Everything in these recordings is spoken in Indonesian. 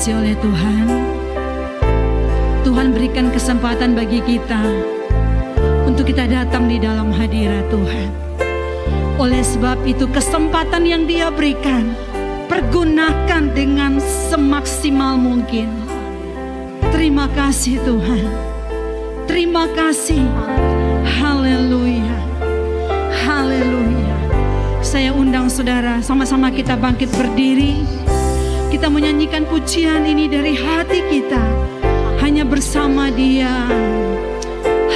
dikasihi oleh Tuhan, Tuhan berikan kesempatan bagi kita untuk kita datang di dalam hadirat Tuhan. Oleh sebab itu kesempatan yang Dia berikan, pergunakan dengan semaksimal mungkin. Terima kasih Tuhan. Terima kasih. Haleluya. Haleluya. Saya undang saudara, sama-sama kita bangkit berdiri. Kita menyanyikan pujian ini dari hati kita, hanya bersama Dia.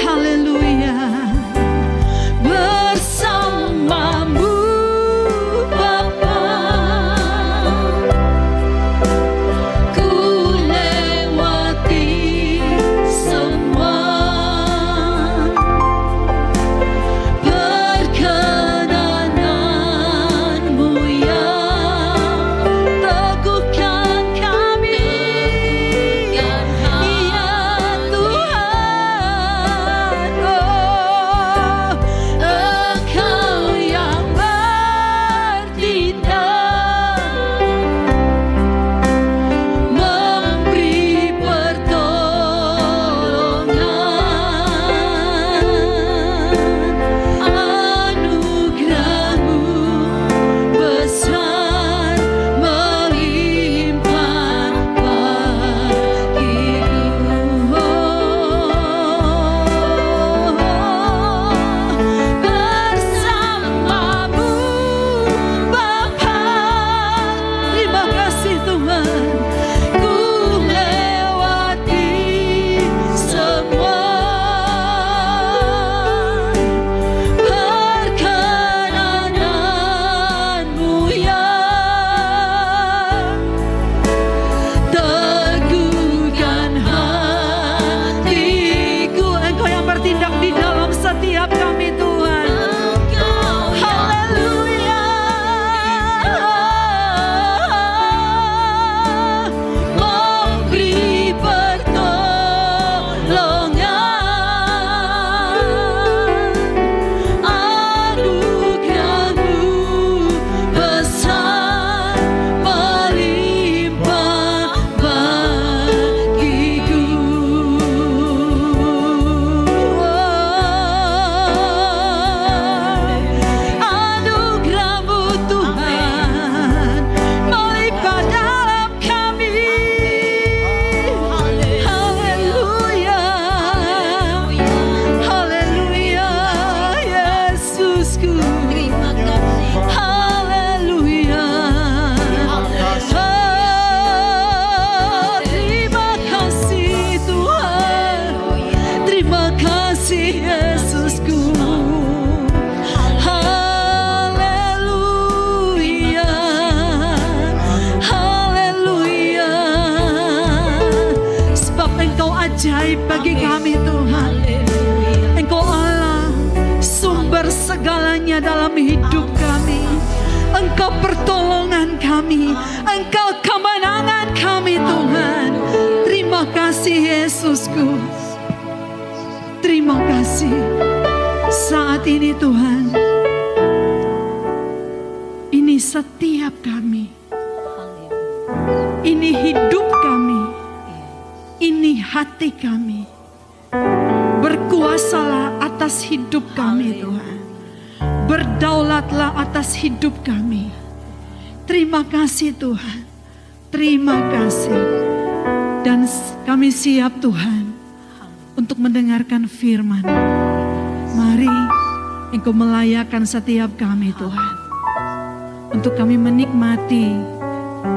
Haleluya. Bersamamu Bapa, ku lewati semua. Perkenananmu yang teguhkan kami, ya Tuhan. Oh, Engkau yang bertindak, memberi pertolongan. Anugerah-Mu besar melimpah bagiku. Bersamamu Bapa, terima kasih Tuhan, ku lewati semua. Perkenananmu yang teguhkan hatiku. Engkau yang bertindak di dalam setiap kami Tuhan. Haleluya. Memberi pertolongan. Anugerah-Mu besar melimpah bagiku. Anugerah-Mu Tuhan melimpah dalam kami. Haleluya. Haleluya, Yesusku. Haleluya. Terima kasih Tuhan. Terima kasih Yesusku. Haleluya. Haleluya. Sebab Engkau ajaib bagi kami Tuhan. Engkau Allah, sumber segalanya dalam hidup kami. Engkau pertolongan kami. Engkau kemenangan kami Tuhan. Terima kasih Yesusku. Terima kasih. Saat ini Tuhan, ini setiap kami. Ini hidup kami. Ini hati kami. Berkuasalah atas hidup kami Tuhan. Berdaulatlah atas hidup kami. Terima kasih Tuhan. Terima kasih. Dan kami siap Tuhan untuk mendengarkan firman. Mari Engkau melayakkan setiap kami Tuhan, untuk kami menikmati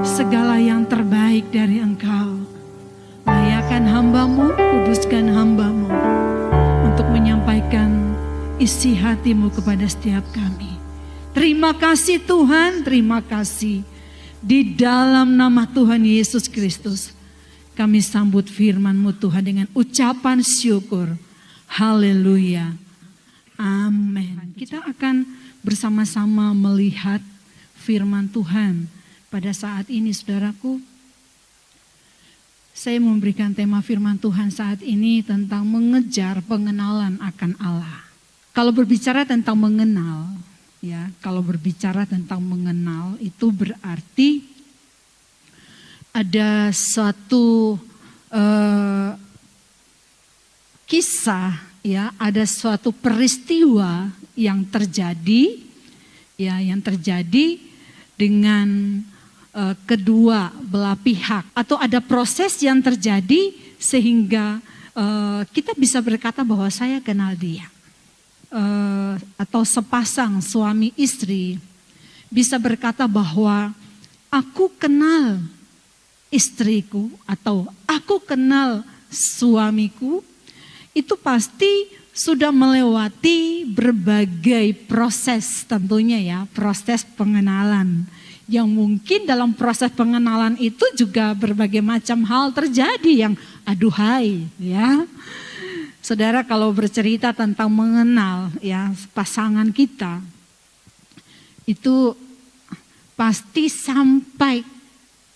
segala yang terbaik dari Engkau. Layakkan hamba-Mu, kuduskan hamba-Mu untuk menyampaikan isi hati-Mu kepada setiap kami. Terima kasih Tuhan, terima kasih. Di dalam nama Tuhan Yesus Kristus, kami sambut firman-Mu Tuhan dengan ucapan syukur. Haleluya. Amin. Kita akan bersama-sama melihat firman Tuhan pada saat ini, saudaraku. Saya memberikan tema firman Tuhan saat ini tentang mengejar pengenalan akan Allah. Kalau berbicara tentang mengenal, ya, kalau berbicara tentang mengenal itu berarti ada suatu kisah, ya, ada suatu peristiwa yang terjadi, ya, yang terjadi dengan kedua belah pihak, atau ada proses yang terjadi sehingga kita bisa berkata bahwa saya kenal dia, atau sepasang suami istri bisa berkata bahwa aku kenal istriku atau aku kenal suamiku. Itu pasti sudah melewati berbagai proses tentunya, ya, proses pengenalan. Yang mungkin dalam proses pengenalan itu juga berbagai macam hal terjadi yang aduhai, ya. Saudara, kalau bercerita tentang mengenal, ya, pasangan kita, itu pasti sampai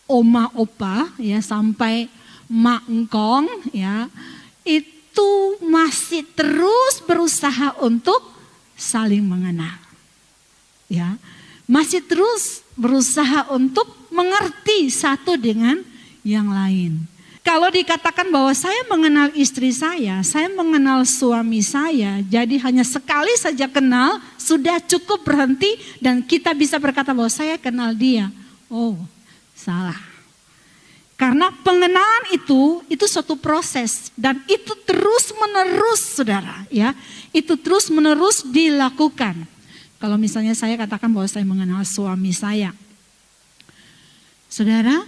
oma opa, ya, sampai mak engkong, ya, itu masih terus berusaha untuk saling mengenal, ya, masih terus berusaha untuk mengerti satu dengan yang lain. Kalau dikatakan bahwa saya mengenal istri saya mengenal suami saya, jadi hanya sekali saja kenal sudah cukup berhenti dan kita bisa berkata bahwa saya kenal dia. Oh, salah. Karena pengenalan itu suatu proses dan itu terus menerus, saudara, ya. Itu terus menerus dilakukan. Kalau misalnya saya katakan bahwa saya mengenal suami saya, saudara,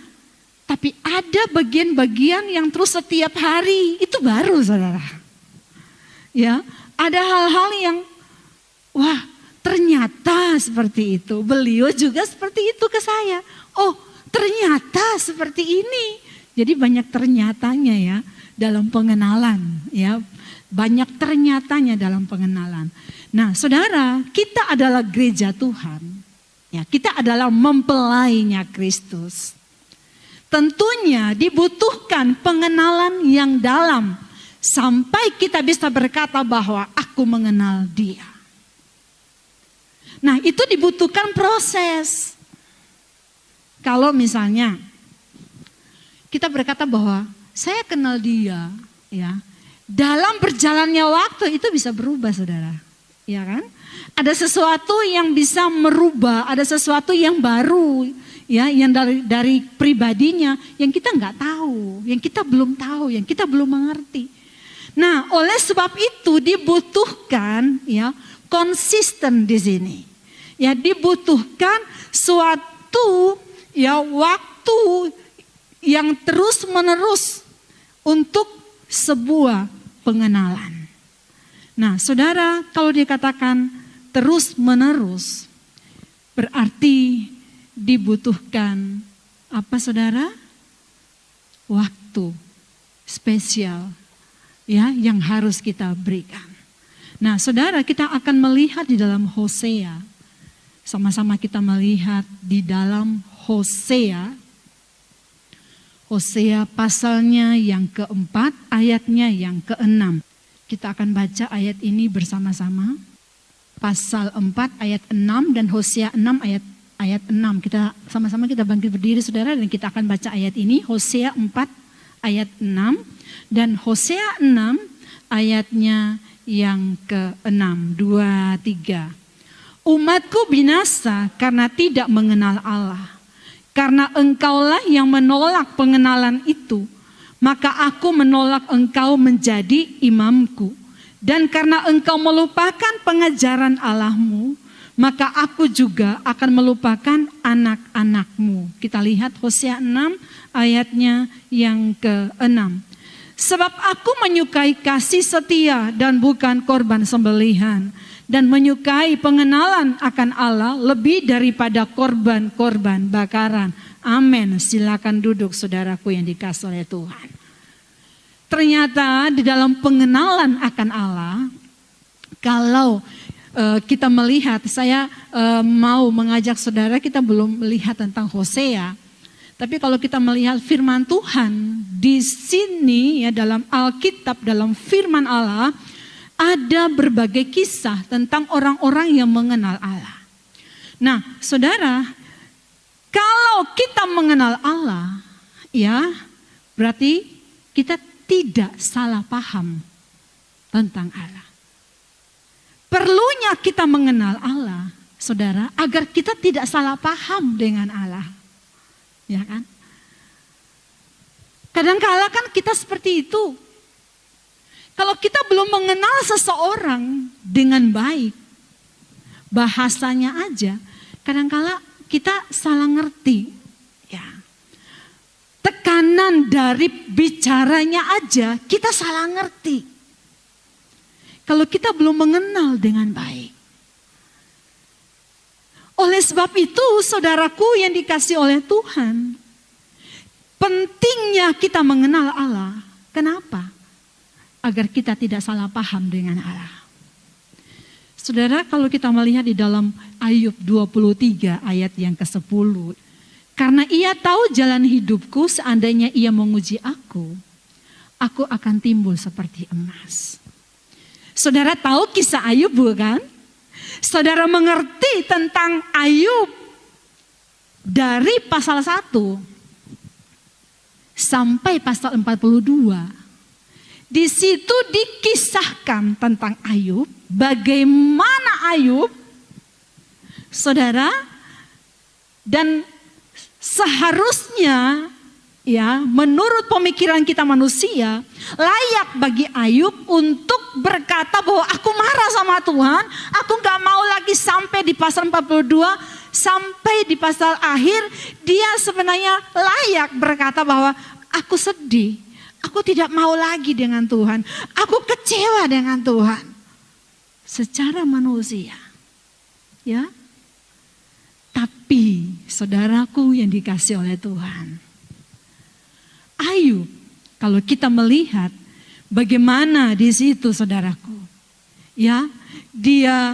tapi ada bagian-bagian yang terus setiap hari itu baru, saudara. Ya, ada hal-hal yang wah, ternyata seperti itu. Beliau juga seperti itu ke saya. Oh, ternyata seperti ini. Jadi banyak ternyatanya, ya, dalam pengenalan, ya. Banyak ternyatanya dalam pengenalan. Nah, saudara, kita adalah gereja Tuhan. Ya, kita adalah mempelainya Kristus. Tentunya dibutuhkan pengenalan yang dalam sampai kita bisa berkata bahwa aku mengenal dia. Nah, itu dibutuhkan proses. Kalau misalnya kita berkata bahwa saya kenal dia, ya, dalam berjalannya waktu itu bisa berubah, saudara, ya kan? Ada sesuatu yang bisa merubah, ada sesuatu yang baru, ya, yang dari pribadinya yang kita nggak tahu, yang kita belum tahu, yang kita belum mengerti. Nah, oleh sebab itu dibutuhkan, ya, konsisten di sini, ya, dibutuhkan suatu, ya, waktu yang terus menerus untuk sebuah pengenalan. Nah, saudara, kalau dikatakan terus menerus berarti dibutuhkan apa, saudara? Waktu spesial, ya, yang harus kita berikan. Nah, saudara, kita akan melihat di dalam Hosea. Sama-sama kita melihat di dalam Hosea. Hosea pasalnya yang keempat, ayatnya yang keenam. Kita akan baca ayat ini bersama-sama. Pasal 4 ayat 6 dan Hosea 6 ayat 6. Kita sama-sama kita bangkit berdiri, saudara, dan kita akan baca ayat ini. Hosea 4 ayat 6 dan Hosea 6 ayatnya yang ke-6. 2, 3. Umatku binasa karena tidak mengenal Allah. Karena engkaulah yang menolak pengenalan itu, maka aku menolak engkau menjadi imamku. Dan karena engkau melupakan pengajaran Allahmu, maka aku juga akan melupakan anak-anakmu. Kita lihat Hosea 6 ayatnya yang ke-6. Sebab aku menyukai kasih setia dan bukan korban sembelihan, dan menyukai pengenalan akan Allah lebih daripada korban-korban bakaran. Amin. Silakan duduk, saudaraku yang dikasihi oleh Tuhan. Ternyata di dalam pengenalan akan Allah, kalau kita melihat, saya mau mengajak saudara, kita belum melihat tentang Hosea, tapi kalau kita melihat firman Tuhan di sini, ya, dalam Alkitab, dalam firman Allah, ada berbagai kisah tentang orang-orang yang mengenal Allah. Nah, saudara, kalau kita mengenal Allah, Ya, berarti kita tidak salah paham tentang Allah. Perlunya kita mengenal Allah, saudara, agar kita tidak salah paham dengan Allah. Ya kan? Kadang-kala kan kita seperti itu. Kalau kita belum mengenal seseorang dengan baik, bahasanya aja, kadang-kala kita salah ngerti. Ya. Tekanan dari bicaranya aja kita salah ngerti. Kalau kita belum mengenal dengan baik. Oleh sebab itu, saudaraku yang dikasihi oleh Tuhan, pentingnya kita mengenal Allah. Kenapa? Agar kita tidak salah paham dengan Allah. Saudara, kalau kita melihat di dalam Ayub 23 ayat yang ke-10. Karena ia tahu jalan hidupku, seandainya ia menguji aku akan timbul seperti emas. Saudara tahu kisah Ayub bukan? Saudara mengerti tentang Ayub dari pasal 1 sampai pasal 42. Di situ dikisahkan tentang Ayub, bagaimana Ayub, saudara, dan seharusnya ya menurut pemikiran kita manusia layak bagi Ayub untuk berkata bahwa aku marah sama Tuhan, aku gak mau lagi sampai di pasal 42 sampai di pasal akhir dia sebenarnya layak berkata bahwa aku sedih, aku tidak mau lagi dengan Tuhan, aku kecewa dengan Tuhan. Secara manusia, ya. Tapi saudaraku yang dikasihi oleh Tuhan, Ayub, kalau kita melihat bagaimana di situ saudaraku, ya, dia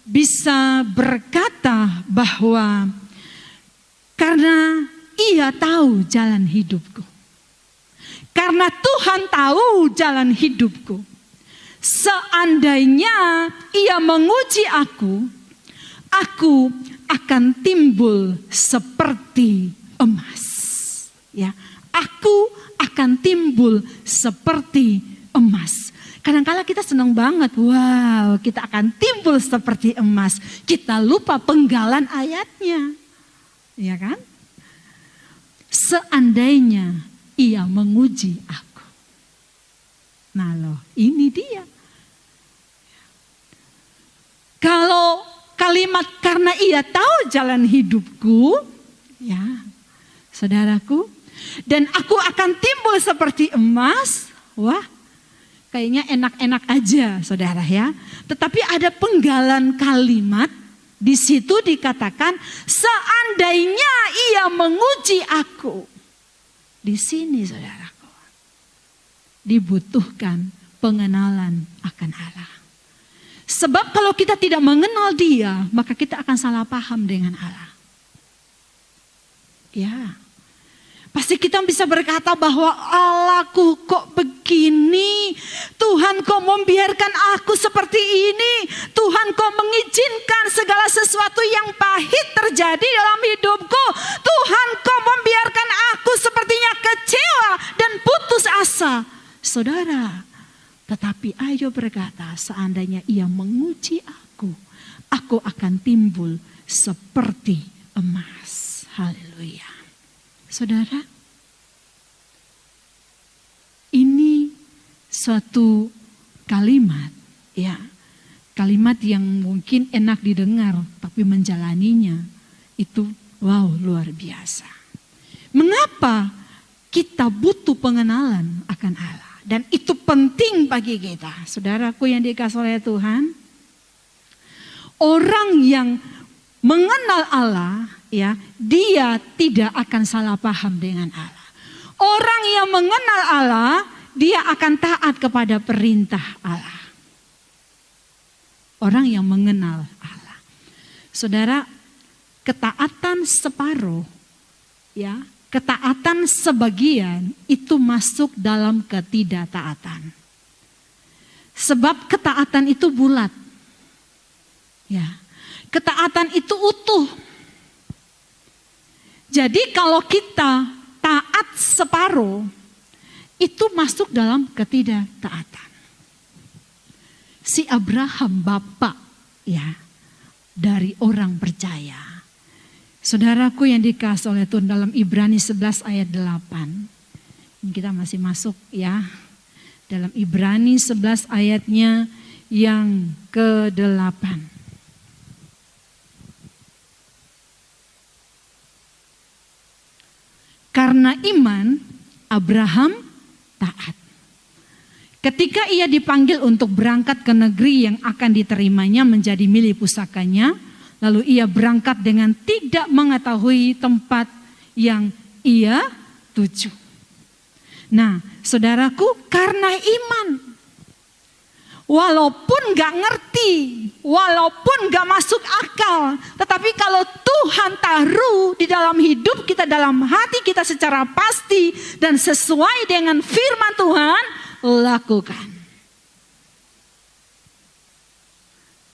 bisa berkata bahwa karena ia tahu jalan hidupku. Karena Tuhan tahu jalan hidupku. Seandainya ia menguji aku akan timbul seperti emas. Ya, aku akan timbul seperti emas. Kadang-kala kita senang banget, wow, kita akan timbul seperti emas. Kita lupa penggalan ayatnya, ya kan? Seandainya ia menguji aku. Nah loh, ini dia. Kalau kalimat karena ia tahu jalan hidupku, ya saudaraku, dan aku akan timbul seperti emas, wah kayaknya enak-enak aja saudara ya. Tetapi ada penggalan kalimat, di situ dikatakan seandainya ia menguji aku. Di sini saudaraku, dibutuhkan pengenalan akan Allah. Sebab kalau kita tidak mengenal dia, maka kita akan salah paham dengan Allah. Ya, pasti kita bisa berkata bahwa Allahku kok begini, Tuhan kok membiarkan aku seperti ini, Tuhan kok mengizinkan segala sesuatu yang pahit terjadi dalam hidupku, Tuhan kok membiarkan aku sepertinya kecewa dan putus asa. Saudara, tetapi Ayub berkata seandainya ia menguji aku akan timbul seperti emas. Haleluya. Saudara, ini suatu kalimat, ya, kalimat yang mungkin enak didengar, tapi menjalaninya itu wow luar biasa. Mengapa kita butuh pengenalan akan Allah? Dan itu penting bagi kita, saudaraku yang dikasihi oleh Tuhan. Orang yang mengenal Allah, ya, dia tidak akan salah paham dengan Allah. Orang yang mengenal Allah, dia akan taat kepada perintah Allah. Orang yang mengenal Allah. Saudara, ketaatan separuh, ya, ketaatan sebagian itu masuk dalam ketidaktaatan. Sebab ketaatan itu bulat. Ya, ketaatan itu utuh. Jadi kalau kita taat separuh itu masuk dalam ketidaktaatan. Si Abraham bapak ya dari orang percaya. Saudaraku yang dikasihi oleh Tuhan, dalam Ibrani 11 ayat 8. Ini kita masih masuk ya. Dalam Ibrani 11 ayatnya yang ke-8. Karena iman Abraham taat. Ketika ia dipanggil untuk berangkat ke negeri yang akan diterimanya menjadi milik pusakanya, lalu ia berangkat dengan tidak mengetahui tempat yang ia tuju. Nah, saudaraku, karena iman, walaupun gak ngerti, walaupun gak masuk akal, tetapi kalau Tuhan taruh di dalam hidup kita, dalam hati kita secara pasti dan sesuai dengan firman Tuhan, lakukan.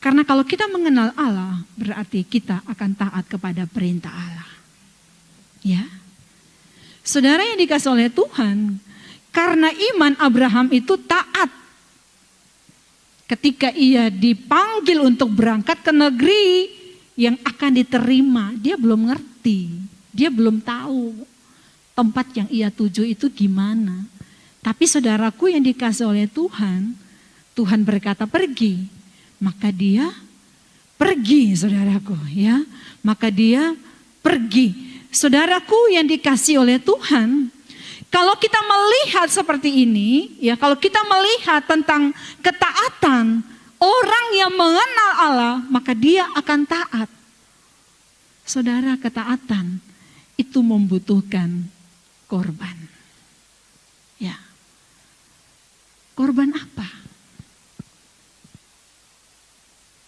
Karena kalau kita mengenal Allah, berarti kita akan taat kepada perintah Allah. Ya, saudara yang dikasihi oleh Tuhan, karena iman Abraham itu taat. Ketika ia dipanggil untuk berangkat ke negeri yang akan diterima, dia belum ngerti, dia belum tahu tempat yang ia tuju itu gimana. Tapi saudaraku yang dikasihi oleh Tuhan, Tuhan berkata pergi, maka dia pergi, saudaraku ya. Maka dia pergi. Saudaraku yang dikasihi oleh Tuhan, kalau kita melihat seperti ini, ya, kalau kita melihat tentang ketaatan orang yang mengenal Allah, maka dia akan taat. Saudara, ketaatan itu membutuhkan korban. Ya. Korban apa?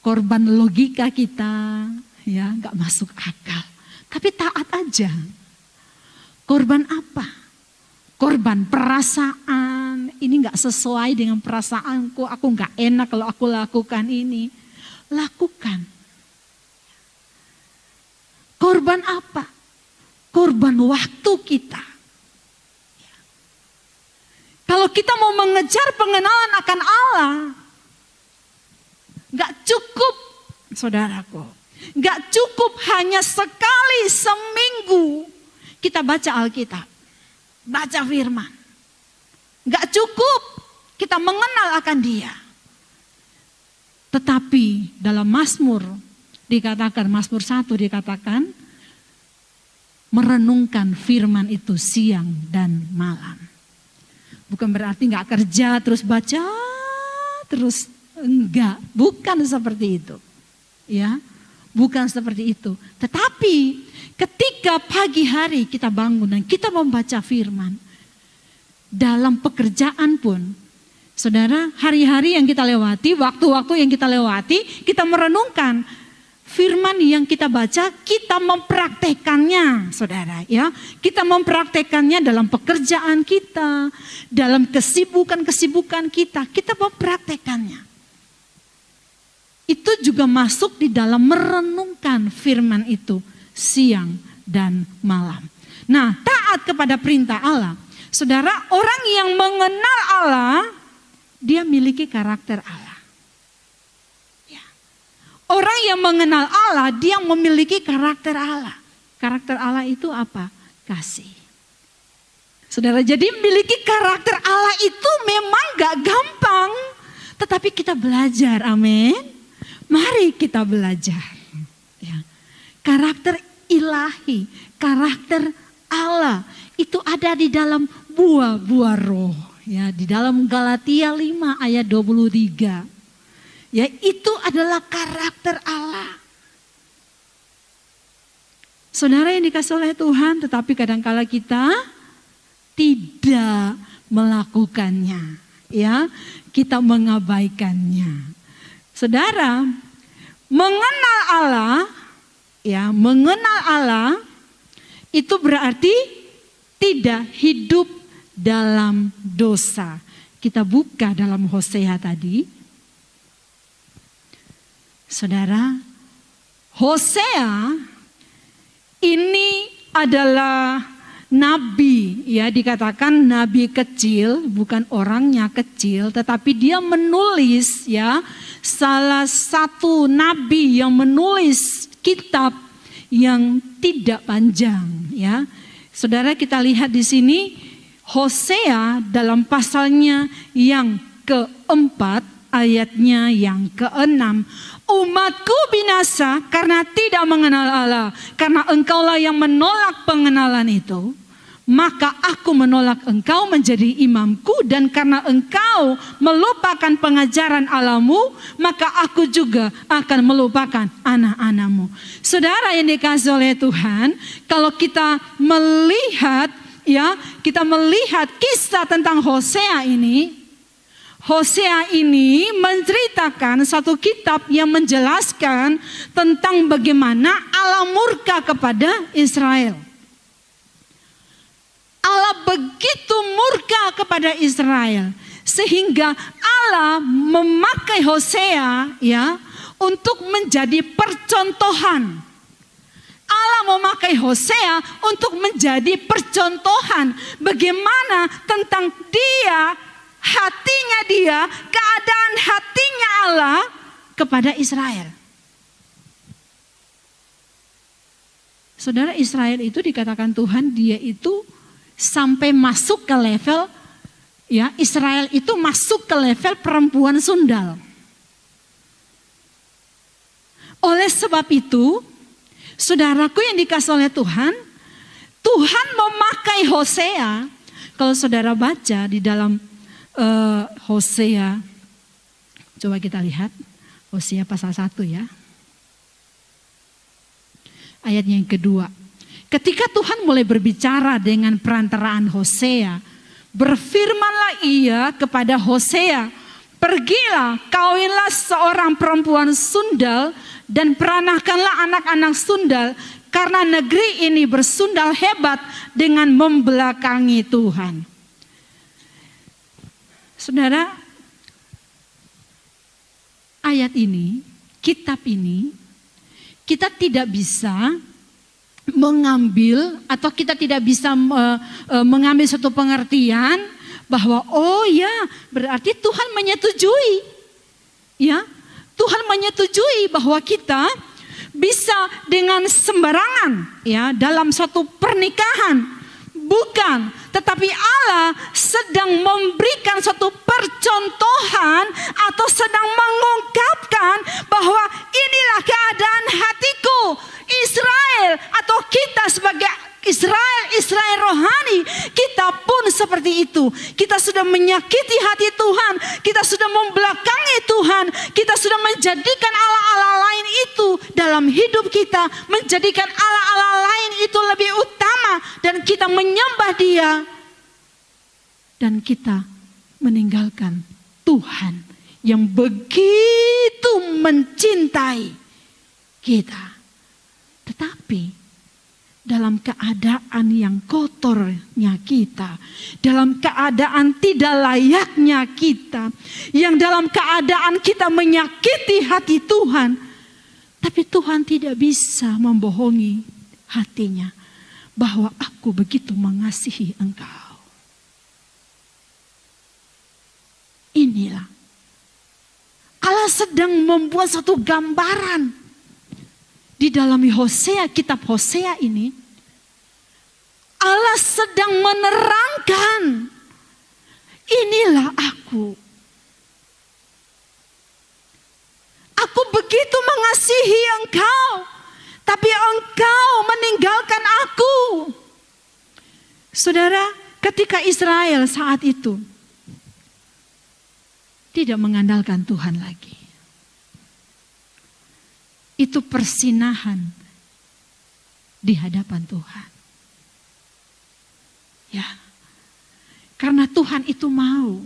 Korban logika kita, ya, nggak masuk akal. Tapi taat aja. Korban apa? Korban perasaan, ini gak sesuai dengan perasaanku, aku gak enak kalau aku lakukan ini. Lakukan. Korban apa? Korban waktu kita. Kalau kita mau mengejar pengenalan akan Allah, gak cukup, saudaraku. Gak cukup hanya sekali seminggu kita baca Alkitab. Baca firman. Gak cukup kita mengenal akan dia. Tetapi dalam Mazmur dikatakan, Mazmur 1 dikatakan, merenungkan firman itu siang dan malam. Bukan berarti gak kerja terus baca terus, enggak, bukan seperti itu. Ya, bukan seperti itu. Tetapi ketika pagi hari kita bangun dan kita membaca firman, dalam pekerjaan pun, saudara, hari-hari yang kita lewati, waktu-waktu yang kita lewati, kita merenungkan firman yang kita baca, kita mempraktekannya, saudara, ya. Kita mempraktekannya dalam pekerjaan kita, dalam kesibukan-kesibukan kita mempraktekannya. Itu juga masuk di dalam merenungkan firman itu siang dan malam. Nah, taat kepada perintah Allah. Saudara, orang yang mengenal Allah, dia miliki karakter Allah. Ya. Orang yang mengenal Allah, dia memiliki karakter Allah. Karakter Allah itu apa? Kasih. Saudara, jadi memiliki karakter Allah itu memang gak gampang. Tetapi kita belajar, amin. Mari kita belajar. Ya. Karakter ilahi, karakter Allah itu ada di dalam buah-buah roh, ya, di dalam Galatia 5 ayat 23. Ya, itu adalah karakter Allah. Saudara yang dikasihi oleh Tuhan, tetapi kadang-kala kita tidak melakukannya, ya. Kita mengabaikannya. Saudara, mengenal Allah, ya, mengenal Allah itu berarti tidak hidup dalam dosa. Kita buka dalam Hosea tadi. Saudara, Hosea ini adalah nabi, ya dikatakan nabi kecil, bukan orangnya kecil, tetapi dia menulis, ya, salah satu nabi yang menulis kitab yang tidak panjang, ya. Saudara, kita lihat di sini Hosea dalam pasalnya yang keempat, ayatnya yang keenam. Umatku binasa karena tidak mengenal Allah, karena engkaulah yang menolak pengenalan itu. Maka aku menolak engkau menjadi imamku, dan karena engkau melupakan pengajaran Allahmu, maka aku juga akan melupakan anak-anakmu. Saudara yang dikasihi oleh Tuhan, kalau kita melihat, ya, kita melihat kisah tentang Hosea ini. Hosea ini menceritakan satu kitab yang menjelaskan tentang bagaimana Allah murka kepada Israel. Allah begitu murka kepada Israel sehingga Allah memakai Hosea, ya, untuk menjadi percontohan. Allah memakai Hosea untuk menjadi percontohan bagaimana tentang dia, hatinya dia, keadaan hatinya Allah kepada Israel. Saudara, Israel itu dikatakan Tuhan, dia itu sampai masuk ke level, ya, Israel itu masuk ke level perempuan sundal. Oleh sebab itu, saudaraku yang dikasihi oleh Tuhan, Tuhan memakai Hosea. Kalau saudara baca di dalam Hosea, coba kita lihat Hosea pasal 1, ya. Ayat yang kedua. Ketika Tuhan mulai berbicara dengan perantaraan Hosea, berfirmanlah ia kepada Hosea, pergilah, kawinlah seorang perempuan sundal dan peranakanlah anak-anak sundal, karena negeri ini bersundal hebat dengan membelakangi Tuhan. Saudara, ayat ini, kitab ini, kita tidak bisa mengambil atau kita tidak bisa mengambil suatu pengertian bahwa oh ya, berarti Tuhan menyetujui, ya, Tuhan menyetujui bahwa kita bisa dengan sembarangan, ya, dalam suatu pernikahan. Bukan, tetapi Allah sedang memberikan suatu percontohan atau sedang mengungkapkan bahwa inilah keadaan hatiku, Israel, atau kita sebagai Israel rohani, kita pun seperti itu. Kita sudah menyakiti hati Tuhan, kita sudah membelakangi Tuhan, kita sudah menjadikan Allah-Allah lain itu dalam hidup kita, menjadikan Allah-Allah lain itu lebih utama, dan kita menyembah Dia, dan kita meninggalkan Tuhan yang begitu mencintai kita. Tetapi dalam keadaan yang kotornya kita, dalam keadaan tidak layaknya kita, yang dalam keadaan kita menyakiti hati Tuhan, tapi Tuhan tidak bisa membohongi hatinya bahwa aku begitu mengasihi engkau. Inilah Allah sedang membuat satu gambaran di dalam Hosea, kitab Hosea ini. Allah sedang menerangkan, inilah aku. Aku begitu mengasihi engkau, tapi engkau meninggalkan aku. Saudara, ketika Israel saat itu tidak mengandalkan Tuhan lagi, itu persinahan di hadapan Tuhan. Ya, karena Tuhan itu mau,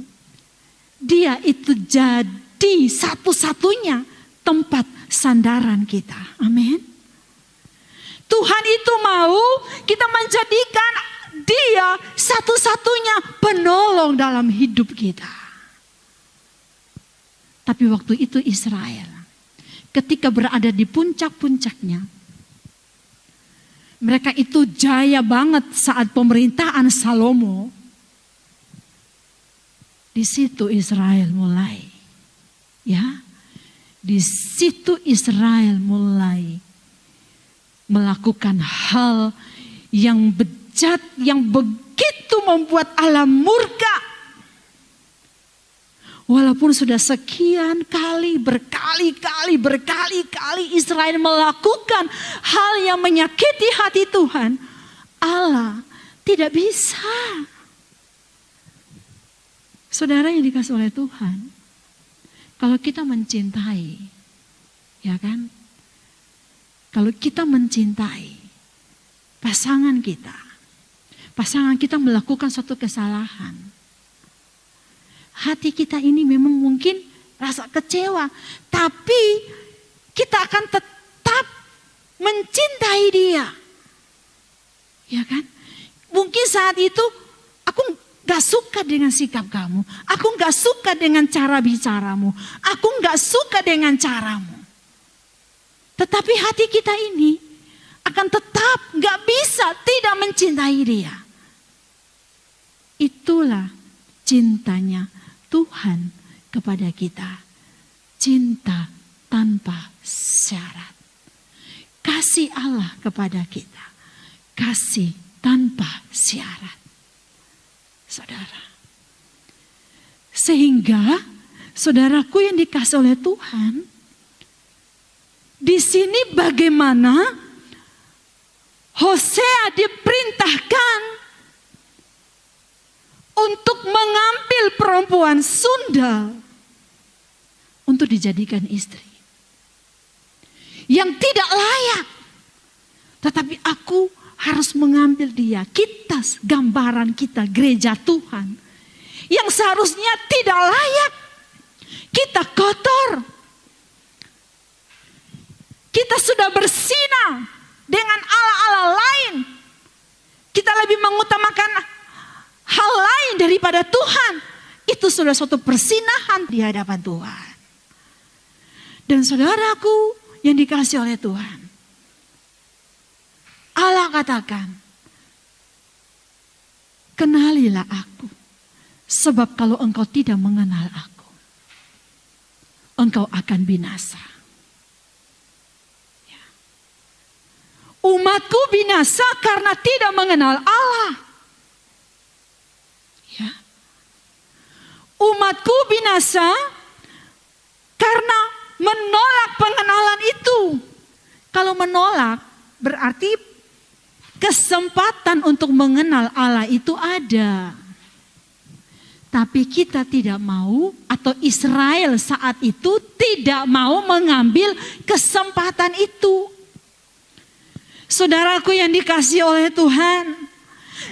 Dia itu jadi satu-satunya tempat sandaran kita. Amin. Tuhan itu mau kita menjadikan Dia satu-satunya penolong dalam hidup kita. Tapi waktu itu Israel ketika berada di puncak-puncaknya, Mereka itu jaya banget saat pemerintahan Salomo. Di situ Israel mulai. Ya. Di situ Israel mulai melakukan hal yang bejat, yang begitu membuat Allah murka. Walaupun sudah sekian kali, berkali-kali Israel melakukan hal yang menyakiti hati Tuhan, Allah tidak bisa. Saudara yang dikasih oleh Tuhan, kalau kita mencintai, ya kan? Kalau kita mencintai pasangan kita melakukan suatu kesalahan, hati kita ini memang mungkin rasa kecewa, tapi kita akan tetap mencintai dia. Ya kan? Mungkin saat itu aku gak suka dengan sikap kamu, aku gak suka dengan cara bicaramu, aku gak suka dengan caramu. Tetapi hati kita ini akan tetap gak bisa tidak mencintai dia. Itulah cintanya Tuhan kepada kita. Cinta tanpa syarat. Kasih Allah kepada kita. Kasih tanpa syarat. Saudara. Sehingga saudaraku yang dikasih oleh Tuhan, di sini bagaimana Hosea diperintahkan untuk mengambil perempuan sundal untuk dijadikan istri. Yang tidak layak. Tetapi aku harus mengambil dia. Kita, gambaran kita, gereja Tuhan. Yang seharusnya tidak layak. Kita kotor. Kita sudah bersinah dengan Allah-Allah lain. Kita lebih mengutamakan hal lain daripada Tuhan. Itu sudah suatu persinahan di hadapan Tuhan. Dan saudaraku yang dikasih oleh Tuhan, Allah katakan, kenalilah aku. Sebab kalau engkau tidak mengenal aku, engkau akan binasa. Umatku binasa karena tidak mengenal Allah. Ya. Umatku binasa karena menolak pengenalan itu. Kalau menolak berarti kesempatan untuk mengenal Allah itu ada. Tapi kita tidak mau, atau Israel saat itu tidak mau mengambil kesempatan itu. Saudaraku yang dikasihi oleh Tuhan,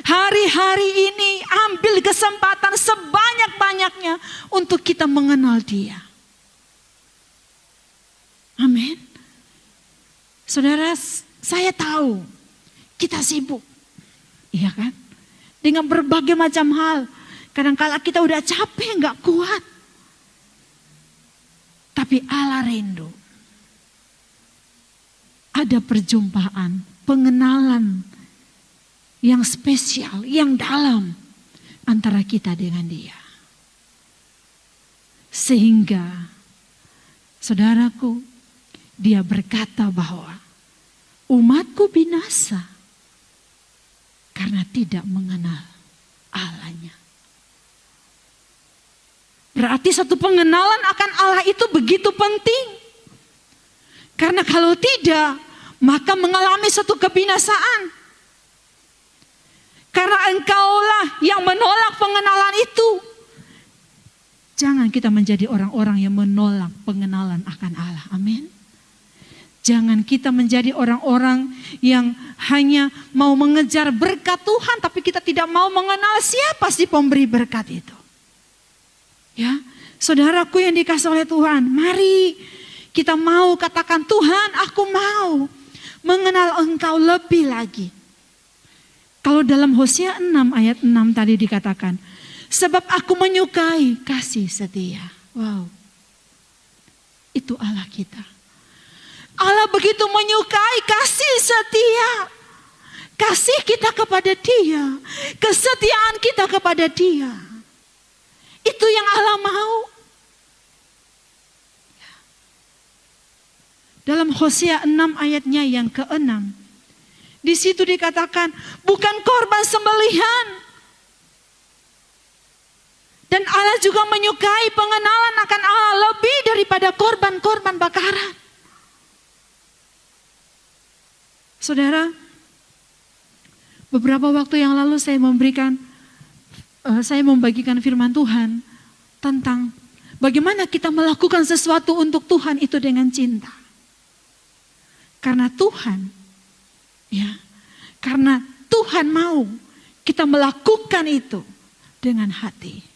hari-hari ini ambil kesempatan sebanyak-banyaknya untuk kita mengenal Dia. Amin. Saudara, saya tahu kita sibuk, iya kan? Dengan berbagai macam hal. Kadang-kala kita udah capek, gak kuat. Tapi Allah rindu. Ada perjumpaan, pengenalan yang spesial, yang dalam antara kita dengan Dia. Sehingga, saudaraku, Dia berkata bahwa umatku binasa karena tidak mengenal Allahnya. Berarti satu pengenalan akan Allah itu begitu penting. Karena kalau tidak, maka mengalami satu kebinasaan. Karena engkaulah yang menolak pengenalan itu. Jangan kita menjadi orang-orang yang menolak pengenalan akan Allah. Amin. Jangan kita menjadi orang-orang yang hanya mau mengejar berkat Tuhan, tapi kita tidak mau mengenal siapa sih pemberi berkat itu. Ya, saudaraku yang dikasih oleh Tuhan, mari kita mau katakan, Tuhan, aku mau mengenal Engkau lebih lagi. Kalau dalam Hosea 6 ayat 6 tadi dikatakan, sebab aku menyukai kasih setia. Wow, itu Allah kita. Allah begitu menyukai kasih setia. kasih kita kepada Dia, kesetiaan kita kepada Dia. Itu yang Allah mau. Dalam Hosea 6 ayatnya yang ke-6, di situ dikatakan, bukan korban sembelihan. Dan Allah juga menyukai pengenalan akan Allah lebih daripada korban-korban bakaran. Saudara, beberapa waktu yang lalu saya membagikan firman Tuhan tentang bagaimana kita melakukan sesuatu untuk Tuhan itu dengan cinta. Karena Tuhan, karena Tuhan mau kita melakukan itu dengan hati.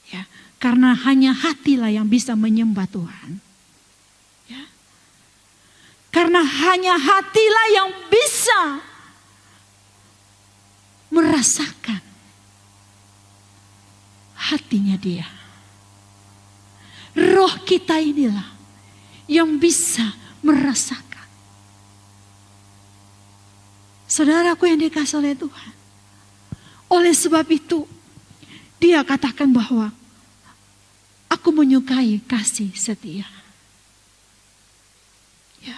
Ya, karena hanya hatilah yang bisa menyembah Tuhan. Ya. Karena hanya hatilah yang bisa merasakan hatinya Dia. Roh kita inilah yang bisa merasakan. Saudaraku yang dikasihi oleh Tuhan. Oleh sebab itu, Dia katakan bahwa aku menyukai kasih setia. Ya.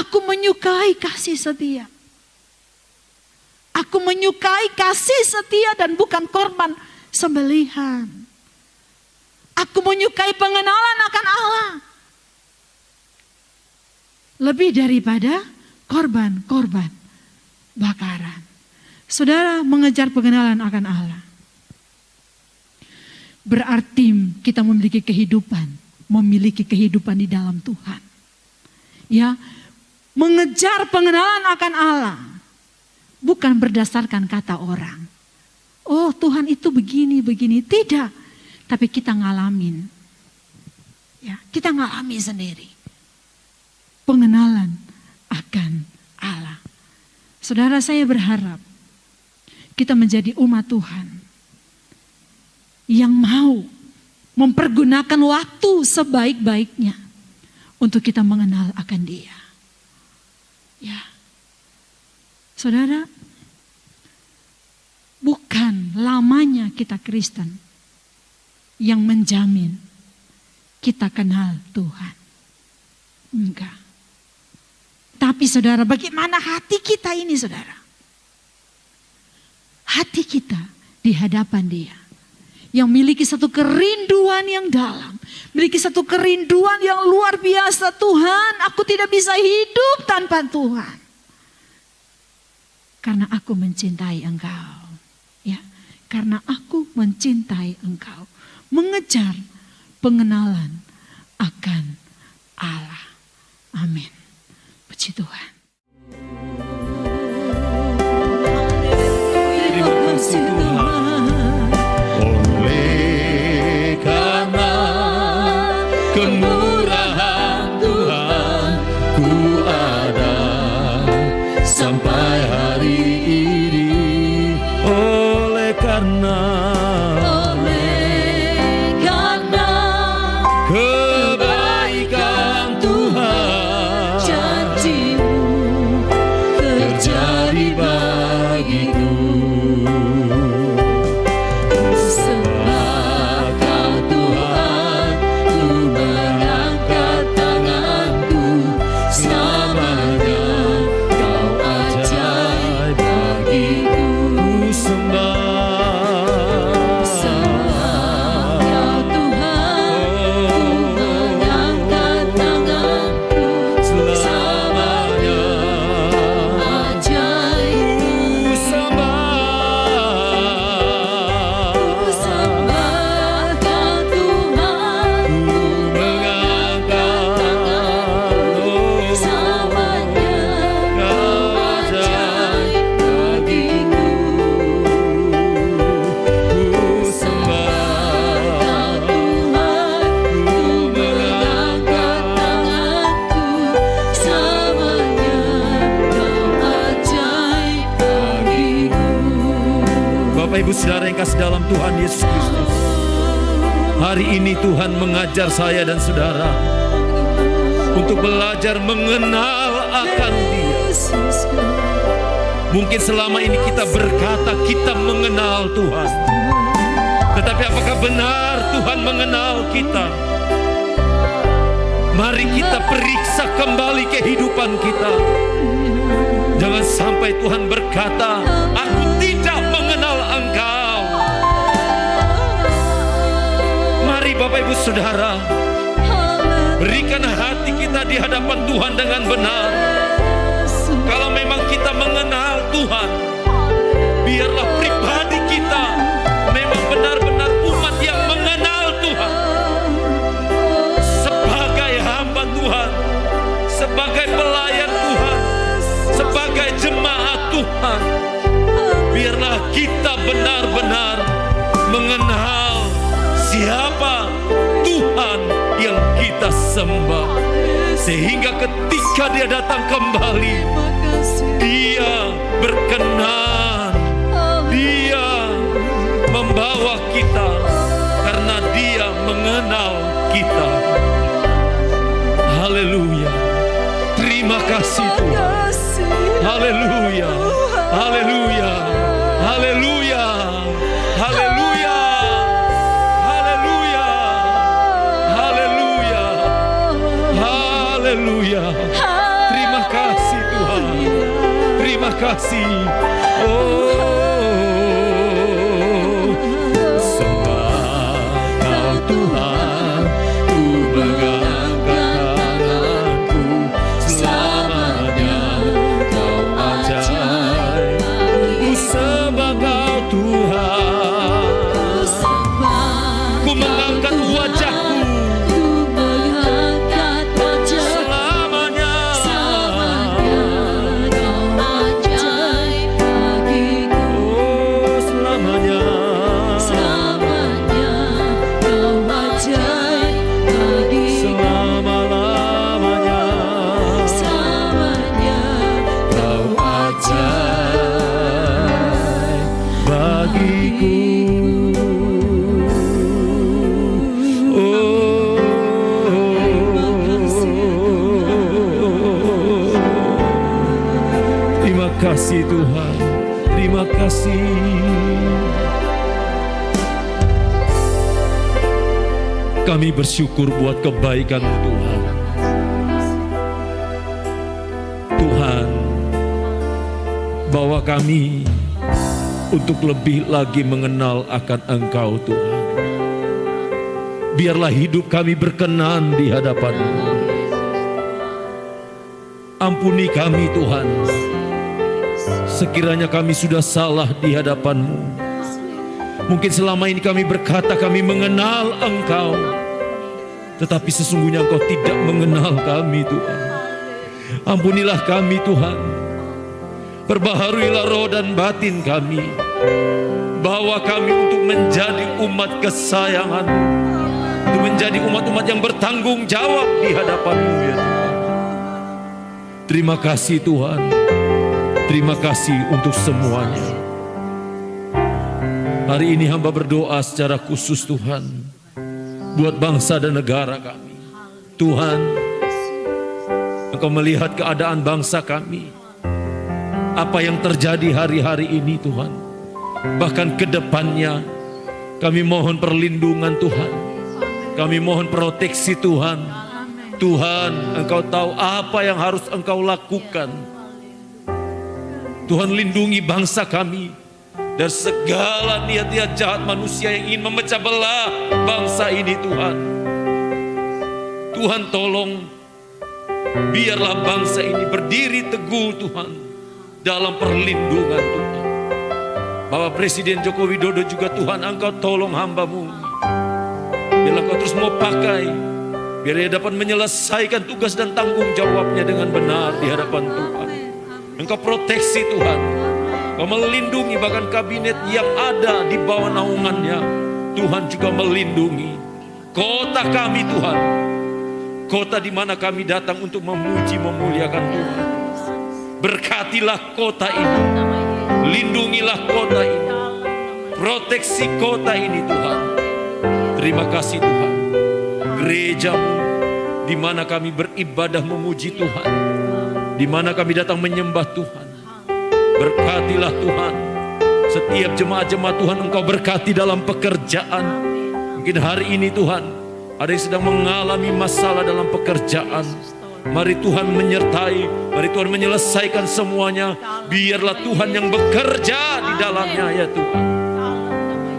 Aku menyukai kasih setia. Aku menyukai kasih setia dan bukan korban sembelihan. Aku menyukai pengenalan akan Allah. Lebih daripada korban-korban bakaran. Saudara, mengejar pengenalan akan Allah berarti kita memiliki kehidupan di dalam Tuhan. Ya, mengejar pengenalan akan Allah bukan berdasarkan kata orang. Oh, Tuhan itu begini, tidak. Tapi kita ngalamin. Ya, kita ngalami sendiri. Pengenalan akan Allah. Saudara, saya berharap kita menjadi umat Tuhan yang mau mempergunakan waktu sebaik-baiknya untuk kita mengenal akan Dia. Ya. Saudara, bukan lamanya kita Kristen yang menjamin kita kenal Tuhan. Enggak. Tapi saudara, bagaimana hati kita ini saudara? Hati kita di hadapan Dia. Yang memiliki satu kerinduan yang dalam. Memiliki satu kerinduan yang luar biasa. Tuhan, aku tidak bisa hidup tanpa Tuhan. Karena aku mencintai Engkau. Ya, karena aku mencintai Engkau. Mengejar pengenalan akan Allah. Amin. Puji Tuhan. Terima kasih Tuhan. Oleh karena kemurahan Tuhan, ku ada sampai hari ini. Oleh karena kebaikan Tuhan, Janji-Mu terjadi bagiku. Sembah Kau Tuhan, ku mengangkat tanganku. Selamanya Kau ajaib bagiku. Ku sembah Kau Tuhan, mengangkat tanganku. selamanya. Ajaib, Ku sembah sembah Kau Tuhan, mengangkat tanganku. selamanya. Kau ajaib bagiku. Ku sembah Kau Tuhan, mengangkat tanganku. Selamanya Kau ajaib bagiku. Bapak Ibu Saudara yang kasih dalam Tuhan Yesus Kristus, hari ini Tuhan mengajar saya dan saudara untuk belajar mengenal akan Dia. Yesus, Mungkin selama ini kita berkata kita mengenal Tuhan, tetapi apakah benar Tuhan mengenal kita? Mari kita periksa kembali kehidupan kita. Jangan sampai Tuhan berkata, aku tidak mengenal engkau. Mari Bapak Ibu Saudara, berikan hati kita di hadapan Tuhan dengan benar. Kalau memang kita mengenal Tuhan, biarlah pribadi kita memang benar-benar umat yang mengenal Tuhan. Sebagai hamba Tuhan, sebagai pelayan Tuhan, sebagai jemaat Tuhan, biarlah kita benar-benar mengenal siapa Tuhan yang kita sembah. Sehingga ketika Dia datang kembali, Dia berkenan, Dia membawa kita karena Dia mengenal kita. Haleluya. Terima kasih Tuhan. Haleluya. Haleluya. Haleluya. Haleluya. Haleluya. Haleluya. Haleluya. Terima kasih Tuhan. Terima kasih. Sembah Kau Tuhan, ku mengangkat tanganku. Selamanya Kau ajaib. Ku sembah Kau Tuhan. Ku mengangkat wajahku. Terima kasih Tuhan, terima kasih. Kami bersyukur buat kebaikan-Mu Tuhan. Tuhan, bawa kami untuk lebih lagi mengenal akan Engkau Tuhan. Biarlah hidup kami berkenan di hadapan-Mu. Ampuni kami Tuhan, sekiranya kami sudah salah di hadapan-Mu. Mungkin selama ini kami berkata kami mengenal Engkau, tetapi sesungguhnya Engkau tidak mengenal kami Tuhan. Ampunilah kami Tuhan. Perbaharuilah roh dan batin kami. Bawa kami untuk menjadi umat kesayangan, untuk menjadi umat-umat yang bertanggung jawab di hadapan-Mu ya Tuhan. Terima kasih Tuhan. Terima kasih untuk semuanya. Hari ini hamba berdoa secara khusus Tuhan, buat bangsa dan negara kami. Tuhan, Engkau melihat keadaan bangsa kami, apa yang terjadi hari-hari ini Tuhan. Bahkan ke depannya kami mohon perlindungan Tuhan. Kami mohon proteksi Tuhan. Tuhan, Engkau tahu apa yang harus Engkau lakukan. Tuhan, lindungi bangsa kami dari segala niat-niat jahat manusia yang ingin memecah belah bangsa ini Tuhan. Tuhan tolong, biarlah bangsa ini berdiri teguh Tuhan dalam perlindungan Tuhan. Bapak Presiden Joko Widodo juga Tuhan, Engkau tolong hamba-Mu. Biarlah Engkau terus mau pakai, biar dia dapat menyelesaikan tugas dan tanggung jawabnya dengan benar di hadapan Tuhan. Engkau proteksi Tuhan. Engkau melindungi bahkan kabinet yang ada di bawah naungannya. Tuhan juga melindungi kota kami Tuhan. Kota di mana kami datang untuk memuji memuliakan Tuhan. Berkatilah kota ini. Lindungilah kota ini. Proteksi kota ini Tuhan. Terima kasih Tuhan. Gereja-Mu di mana kami beribadah memuji Tuhan, di mana kami datang menyembah Tuhan. Berkatilah Tuhan setiap jemaat-jemaat Tuhan, Engkau berkati dalam pekerjaan. Mungkin hari ini Tuhan ada yang sedang mengalami masalah dalam pekerjaan. Mari Tuhan menyertai, mari Tuhan menyelesaikan semuanya. Biarlah Tuhan yang bekerja di dalamnya ya Tuhan.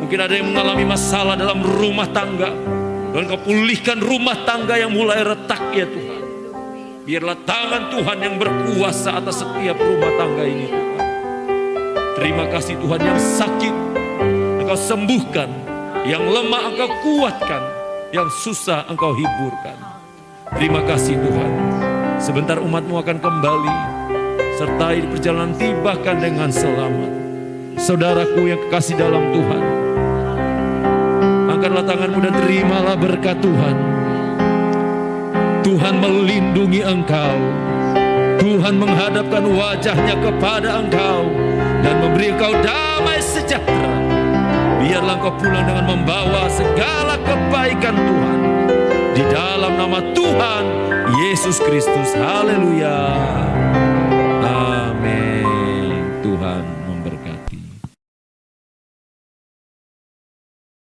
Mungkin ada yang mengalami masalah dalam rumah tangga, Tuhan Kau pulihkan rumah tangga yang mulai retak ya Tuhan. Biarlah tangan Tuhan yang berkuasa atas setiap rumah tangga ini Tuhan. Terima kasih Tuhan, yang sakit Engkau sembuhkan, yang lemah Engkau kuatkan, yang susah Engkau hiburkan. Terima kasih Tuhan. Sebentar umat-Mu akan kembali, sertai di perjalanan tibakan dengan selamat. Saudaraku yang kekasih dalam Tuhan, angkatlah tanganmu dan terimalah berkat Tuhan. Tuhan melindungi engkau. Tuhan menghadapkan wajahnya kepada engkau dan memberi engkau damai sejahtera. Biarlah engkau pulang dengan membawa segala kebaikan Tuhan. Di dalam nama Tuhan Yesus Kristus. Haleluya.